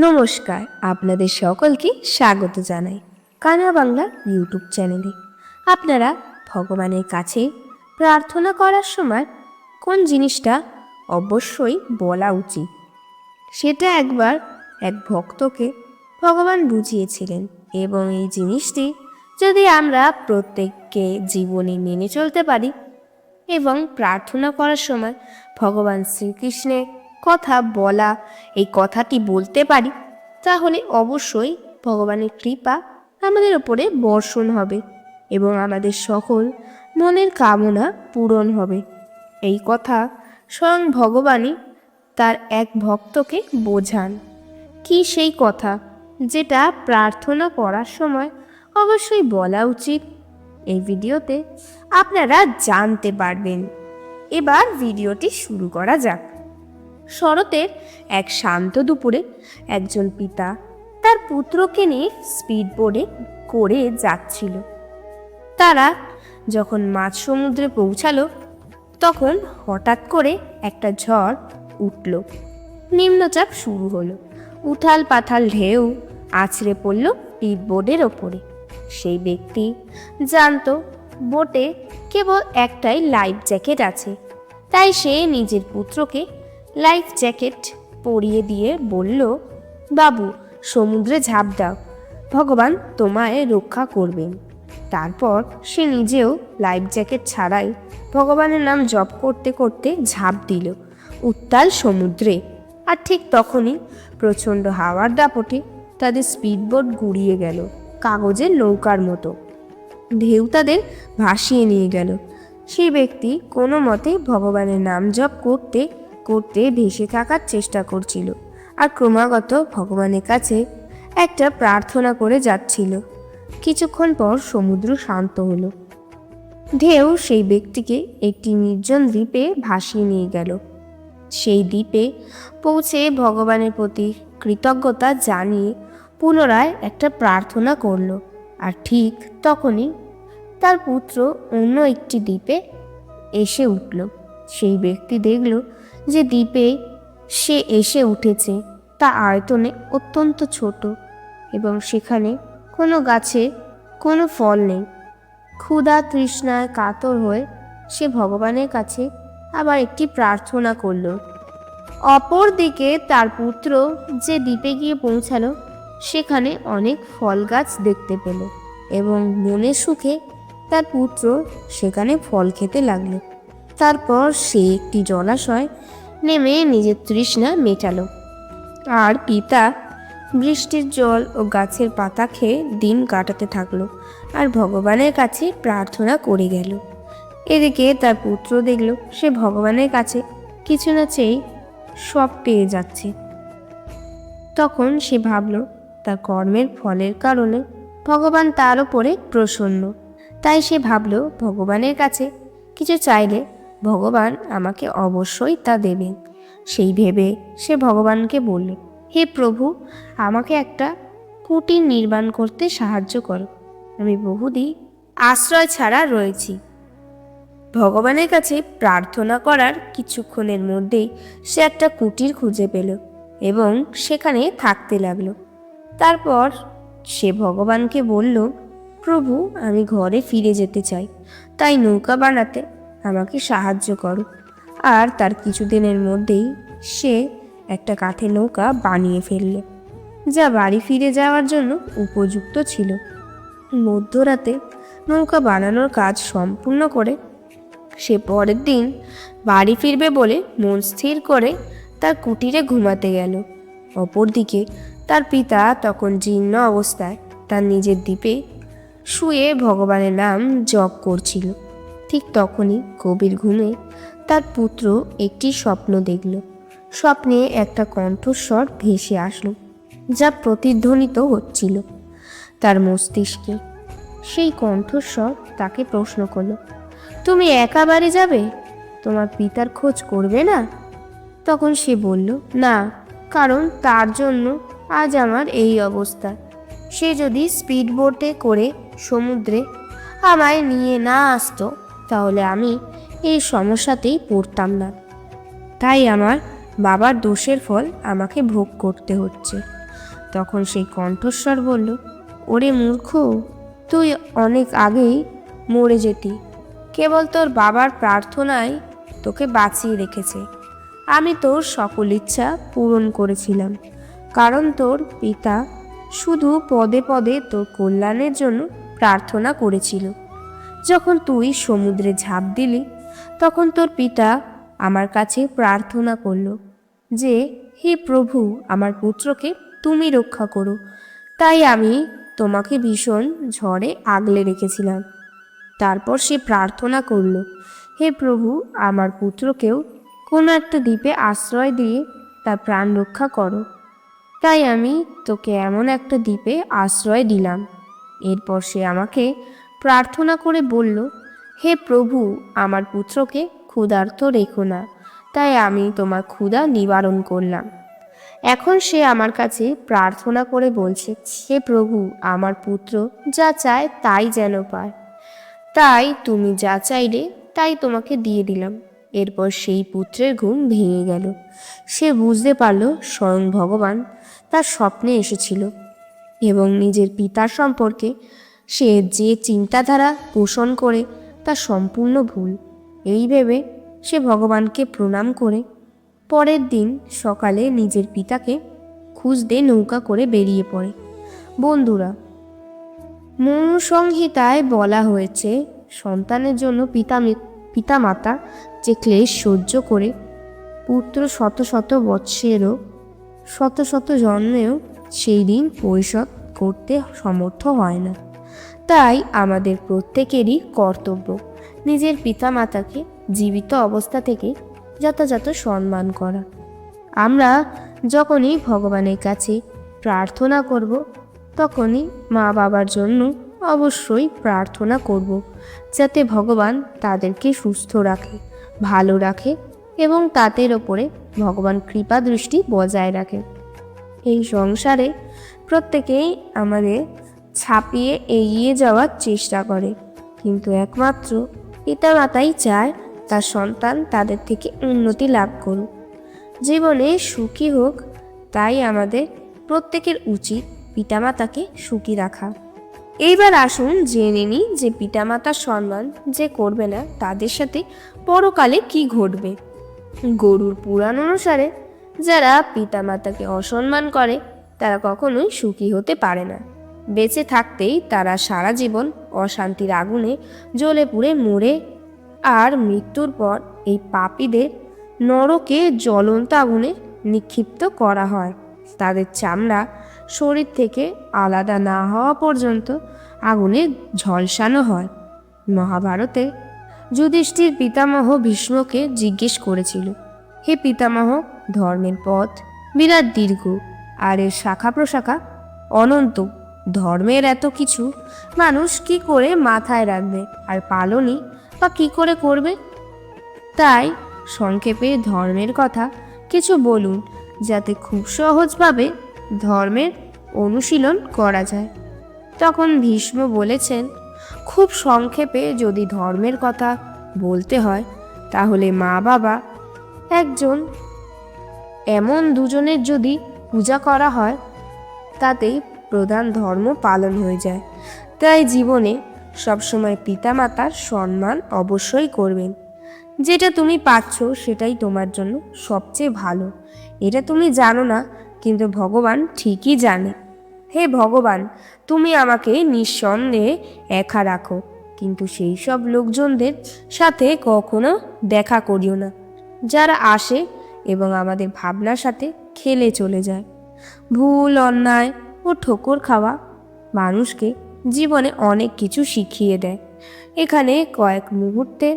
নমস্কার, আপনাদের সকলকে স্বাগত জানাই কানা বাংলা ইউটিউব চ্যানেলে। আপনারা ভগবানের কাছে প্রার্থনা করার সময় কোন জিনিসটা অবশ্যই বলা উচিত সেটা একবার এক ভক্তকে ভগবান বুঝিয়েছিলেন, এবং এই জিনিসটি যদি আমরা প্রত্যেককে জীবনে মেনে চলতে পারি এবং প্রার্থনা করার সময় ভগবান শ্রীকৃষ্ণের কথা বলা এই কথাটি বলতে পারি, তাহলে অবশ্যই ভগবানের কৃপা আমাদের উপরে বর্ষণ হবে এবং আমাদের সকল মনের কামনা পূরণ হবে। এই কথা স্বয়ং ভগবানই তার এক ভক্তকে বোঝান। কি সেই কথা যেটা প্রার্থনা করার সময় অবশ্যই বলা উচিত, এই ভিডিওতে আপনারা জানতে পারবেন। এবার ভিডিওটি শুরু করা যাক। শরতের এক শান্ত দুপুরে একজন পিতা তার পুত্রকে নিয়ে স্পিড বোটে করে যাচ্ছিল। তারা যখন মাঝ সমুদ্রে পৌঁছালো, তখন হঠাৎ করে একটা ঝড় উঠল। নিম্নচাপ শুরু হলো। উথাল পাথাল ঢেউ আছড়ে পড়ল স্পিড বোটের ওপরে। সেই ব্যক্তি জানতো বোটে কেবল একটাই লাইফ জ্যাকেট আছে, তাই সে নিজের পুত্রকে লাইফ জ্যাকেট পরিয়ে দিয়ে বলল, বাবু, সমুদ্রে ঝাঁপ দাও, ভগবান তোমায় রক্ষা করবেন। তারপর সে নিজেও লাইফ জ্যাকেট ছাড়াই ভগবানের নাম জপ করতে করতে ঝাঁপ দিল উত্তাল সমুদ্রে। আর ঠিক তখনই প্রচণ্ড হাওয়ার দাপটে তাদের স্পিডবোট গুড়িয়ে গেল কাগজের নৌকার মতো। ঢেউ তাদের ভাসিয়ে নিয়ে গেল। সেই ব্যক্তি কোনো মতে ভগবানের নাম জপ করতে করতে ভেসে থাকার চেষ্টা করছিল, আর ক্রমাগত ভগবানের কাছে একটা প্রার্থনা করে যাচ্ছিল। কিছুক্ষণ পর সমুদ্র শান্ত হলো। ঢেউ সেই ব্যক্তিকে একটি নির্জন দ্বীপে ভাসিয়ে নিয়ে গেল। সেই দ্বীপে পৌঁছে ভগবানের প্রতি কৃতজ্ঞতা জানিয়ে পুনরায় একটা প্রার্থনা করল। আর ঠিক তখনই তার পুত্র অন্য একটি দ্বীপে এসে উঠল। সেই ব্যক্তি দেখল যে দ্বীপে সে এসে উঠেছে তা আয়তনে অত্যন্ত ছোট, এবং সেখানে কোনো গাছে কোনো ফল নেই। ক্ষুধা তৃষ্ণায় কাতর হয়ে সে ভগবানের কাছে আবার একটি প্রার্থনা করল। অপরদিকে তার পুত্র যে দ্বীপে গিয়ে পৌঁছালো, সেখানে অনেক ফল গাছ দেখতে পেল, এবং মনের সুখে তার পুত্র সেখানে ফল খেতে লাগলো। তারপর সে একটি জলাশয় নেমে নিজের তৃষ্ণা মেটালো। আর পিতা বৃষ্টির জল ও গাছের পাতা খেয়ে দিন কাটাতে থাকলো আর ভগবানের কাছে প্রার্থনা করে গেল। এদিকে তার পুত্র দেখল সে ভগবানের কাছে কিছু না চেয়েই সব পেয়ে যাচ্ছে। তখন সে ভাবল তার কর্মের ফলের কারণে ভগবান তার ওপরে প্রসন্ন। তাই সে ভাবল ভগবানের কাছে কিছু চাইলে ভগবান আমাকে অবশ্যই তা দেবেন। সেই ভেবে সে ভগবানকে বলল, হে প্রভু, আমাকে একটা কুটির নির্মাণ করতে সাহায্য করো। আমি বহুদিন আশ্রয় ছাড়া রয়েছি। ভগবানের কাছে প্রার্থনা করার কিছুক্ষণের মধ্যেই সে একটা কুটির খুঁজে পেল এবং সেখানে থাকতে লাগলো। তারপর সে ভগবানকে বলল, প্রভু, আমি ঘরে ফিরে যেতে চাই, তাই নৌকা বানাতে আমাকে সাহায্য করো। আর তার কিছুদিনের মধ্যেই সে একটা কাঠের নৌকা বানিয়ে ফেলল, যা বাড়ি ফিরে যাওয়ার জন্য উপযুক্ত ছিল। মধ্যরাতে নৌকা বানানোর কাজ সম্পূর্ণ করে সে পরের দিন বাড়ি ফিরবে বলে মন স্থির করে তার কুটিরে ঘুমাতে গেল। অপরদিকে তার পিতা তখন জীর্ণ অবস্থায় তার নিজের দ্বীপে শুয়ে ভগবানের নাম জপ করছিল। ঠিক তখনই গভীর ঘুমে তার পুত্র একটি স্বপ্ন দেখল। স্বপ্নে একটা কণ্ঠস্বর ভেসে আসলো, যা প্রতিধ্বনিত হচ্ছিল তার মস্তিষ্কে। সেই কণ্ঠস্বর তাকে প্রশ্ন করল, তুমি একা বাড়ি যাবে? তোমার পিতার খোঁজ করবে না? তখন সে বলল, না, কারণ তার জন্য আজ আমার এই অবস্থা। সে যদি স্পিড বোটে করে সমুদ্রে আমায় নিয়ে না আসতো, তাহলে আমি এই সমস্যাতেই পড়তাম না। তাই আমার বাবার দোষের ফল আমাকে ভোগ করতে হচ্ছে। তখন সেই কণ্ঠস্বর বলল, ওরে মূর্খ, তুই অনেক আগেই মরে যেতি। কেবল তোর বাবার প্রার্থনায় তোকে বাঁচিয়ে রেখেছে। আমি তোর সকল ইচ্ছা পূরণ করেছিলাম, কারণ তোর পিতা শুধু পদে পদে তোর কল্যাণের জন্য প্রার্থনা করেছিল। যখন তুই সমুদ্রে ঝাঁপ দিলি, তখন তোর পিতা আমার কাছে প্রার্থনা করল যে, হে প্রভু, আমার পুত্রকে তুমি রক্ষা করো। তাই আমি তোমাকে ভীষণ ঝড়ে আগলে রেখেছিলাম। তারপর সে প্রার্থনা করল, হে প্রভু, আমার পুত্রকেও কোনো একটা দ্বীপে আশ্রয় দিয়ে তার প্রাণ রক্ষা করো। তাই আমি তোকে এমন একটা দ্বীপে আশ্রয় দিলাম। এরপর সে আমাকে প্রার্থনা করে বলল, হে প্রভু, আমার পুত্রকে ক্ষুধার্ত রেখো না। তাই আমি তোমার ক্ষুধা নিবারণ করলাম। এখন সে আমার কাছে প্রার্থনা করে বলছে, হে প্রভু, আমার পুত্র যা চায় তাই যেন পায়। তাই তুমি যা চাইলে তাই তোমাকে দিয়ে দিলাম। এরপর সেই পুত্রের ঘুম ভেঙে গেল। সে বুঝতে পারল স্বয়ং ভগবান তার স্বপ্নে এসেছিল এবং নিজের পিতার সম্পর্কে সে যে চিন্তাধারা পোষণ করে তা সম্পূর্ণ ভুল। এই ভেবে সে ভগবানকে প্রণাম করে পরের দিন সকালে নিজের পিতাকে খুঁজতে নৌকা করে বেরিয়ে পড়ে। বন্ধুরা, মনুসংহিতায় বলা হয়েছে, সন্তানের জন্য পিতামাতা যে ক্লেশ সহ্য করে পুত্র শত শত বৎসরেও শত শত জন্মেও সেই দিন পরিশোধ করতে সমর্থ হয় না। তাই আমাদের প্রত্যেকেরই কর্তব্য নিজের পিতামাতাকে জীবিত অবস্থা থেকে যথাযথ সম্মান করা। আমরা যখনই ভগবানের কাছে প্রার্থনা করব, তখনই মা বাবার জন্য অবশ্যই প্রার্থনা করব, যাতে ভগবান তাদেরকে সুস্থ রাখে, ভালো রাখে এবং তাদের ওপরে ভগবান কৃপা দৃষ্টি বজায় রাখে। এই সংসারে প্রত্যেকেই আমাদের ছাপিয়ে এগিয়ে যাওয়ার চেষ্টা করে, কিন্তু একমাত্র পিতামাতাই চায় তার সন্তান তাদের থেকে উন্নতি লাভ করুক, জীবনে সুখী হোক। তাই আমাদের প্রত্যেকের উচিত পিতামাতাকে সুখী রাখা। এইবার আসুন জেনে নিই যে পিতামাতার সম্মান যে করবে না তাদের সাথে পরকালে কি ঘটবে। গরুর পুরাণ অনুসারে যারা পিতামাতাকে অসম্মান করে তারা কখনোই সুখী হতে পারে না। বেঁচে থাকতেই তারা সারা জীবন অশান্তির আগুনে জ্বলে পুড়ে মরে, আর মৃত্যুর পর এই পাপীদের নরকে জ্বলন্ত আগুনে নিক্ষিপ্ত করা হয়। তাদের চামড়া শরীর থেকে আলাদা না হওয়া পর্যন্ত আগুনে ঝলসানো হয়। মহাভারতে যুধিষ্ঠির পিতামহ ভীষ্মকে জিজ্ঞেস করেছিল, হে পিতামহ, ধর্মের পথ বিরাট দীর্ঘ, আর এর শাখা প্রশাখা অনন্ত। ধর্মের এত কিছু মানুষ কি করে মাথায় রাখবে আর পালনই বা কি করে করবে? তাই সংক্ষেপে ধর্মের কথা কিছু বলুন, যাতে খুব সহজভাবে ধর্মের অনুশীলন করা যায়। তখন ভীষ্ম বলেছেন, খুব সংক্ষেপে যদি ধর্মের কথা বলতে হয়, তাহলে মা বাবা একজন এমন দুজনের যদি পূজা করা হয়, তাতেই প্রধান ধর্ম পালন হয়ে যায়। তাই জীবনে সবসময় পিতামাতার সম্মান অবশ্যই করবেন। যেটা তুমি পাচ্ছ সেটাই তোমার জন্য সবচেয়ে ভালো। এটা তুমি জানো না, কিন্তু ভগবান ঠিকই জানে। হে ভগবান, তুমি আমাকে নিঃসন্দেহে একা রাখো, কিন্তু সেই সব লোকজনদের সাথে কখনো দেখা করিও না যারা আসে এবং আমাদের ভাবনার সাথে খেলে চলে যায়। ভুল, অন্যায় ও ঠোকর খাওয়া মানুষকে জীবনে অনেক কিছু শিখিয়ে দেয়। এখানে কয়েক মুহূর্তের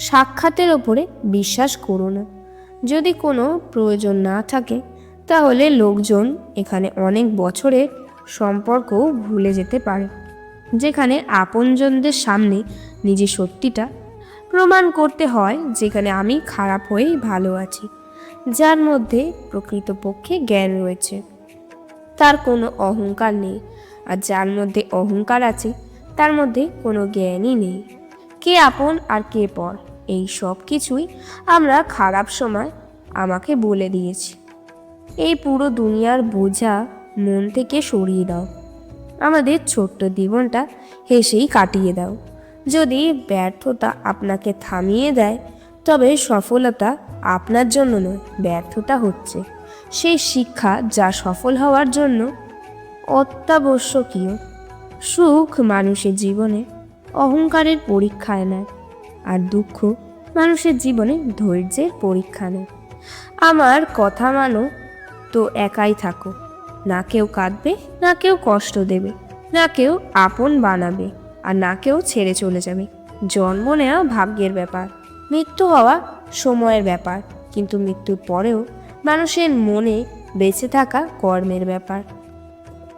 সাক্ষাতের ওপরে বিশ্বাস করো না। যদি কোনো প্রয়োজন না থাকে, তাহলে লোকজন এখানে অনেক বছরের সম্পর্কও ভুলে যেতে পারে। যেখানে আপনজনদের সামনে নিজের সত্যিটা প্রমাণ করতে হয়, যেখানে আমি খারাপ হয়েই ভালো আছি, যার মধ্যে প্রকৃতপক্ষে জ্ঞান রয়েছে, তার কোনো অহংকার নেই, আর যার মধ্যে অহংকার আছে তার মধ্যে কোনো জ্ঞানই নেই। কে আপন আর কে পর, এই সব কিছুই আমরা খারাপ সময় আমাকে বলে দিয়েছি। এই পুরো দুনিয়ার বোঝা মন থেকে সরিয়ে দাও। আমাদের ছোট্ট জীবনটা হেসেই কাটিয়ে দাও। যদি ব্যর্থতা আপনাকে থামিয়ে দেয়, তবে সফলতা আপনার জন্য নয়, ব্যর্থতা হচ্ছে সেই শিক্ষা যা সফল হওয়ার জন্য অত্যাবশ্যকীয়। সুখ মানুষের জীবনে অহংকারের পরীক্ষায় নেয়, আর দুঃখ মানুষের জীবনে ধৈর্যের পরীক্ষা নেয়। আমার কথা মানো তো একাই থাকো, না কেউ কাঁদবে, না কেউ কষ্ট দেবে, না কেউ আপন বানাবে, আর না কেউ ছেড়ে চলে যাবে। জন্ম নেওয়া ভাগ্যের ব্যাপার, মৃত্যু হওয়া সময়ের ব্যাপার, কিন্তু মৃত্যুর পরেও মানুষের মনে বেঁচে থাকা কর্মের ব্যাপার।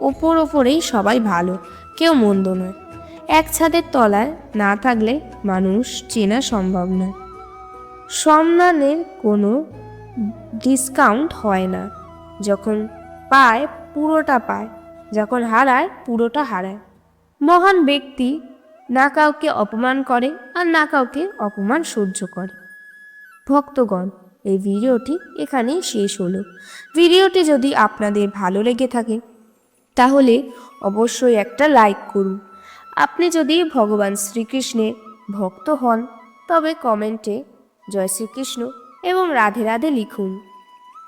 ওপরেই সবাই ভালো, কেউ মন্দ নয়। এক ছাদের তলায় না থাকলে মানুষ চেনা সম্ভব নয়। সম্মানের কোনো ডিসকাউন্ট হয় না। যখন পায় পুরোটা পায়, যখন হারায় পুরোটা হারায়। মহান ব্যক্তি না কাউকে অপমান করে, আর না কাউকে অপমান সহ্য করে। ভক্তগণ, এই ভিডিওটি এখানেই শেষ হলো। ভিডিওটি যদি আপনাদের ভালো লেগে থাকে তাহলে অবশ্যই একটা লাইক করুন। আপনি যদি ভগবান শ্রীকৃষ্ণের ভক্ত হন তবে কমেন্টে জয় শ্রীকৃষ্ণ এবং রাধে রাধে লিখুন,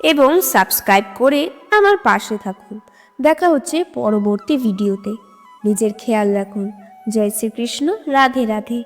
এবং সাবস্ক্রাইব করে আমার পাশে থাকুন। দেখা হচ্ছে পরবর্তী ভিডিওতে। নিজের খেয়াল রাখুন। জয় শ্রীকৃষ্ণ, রাধে রাধে।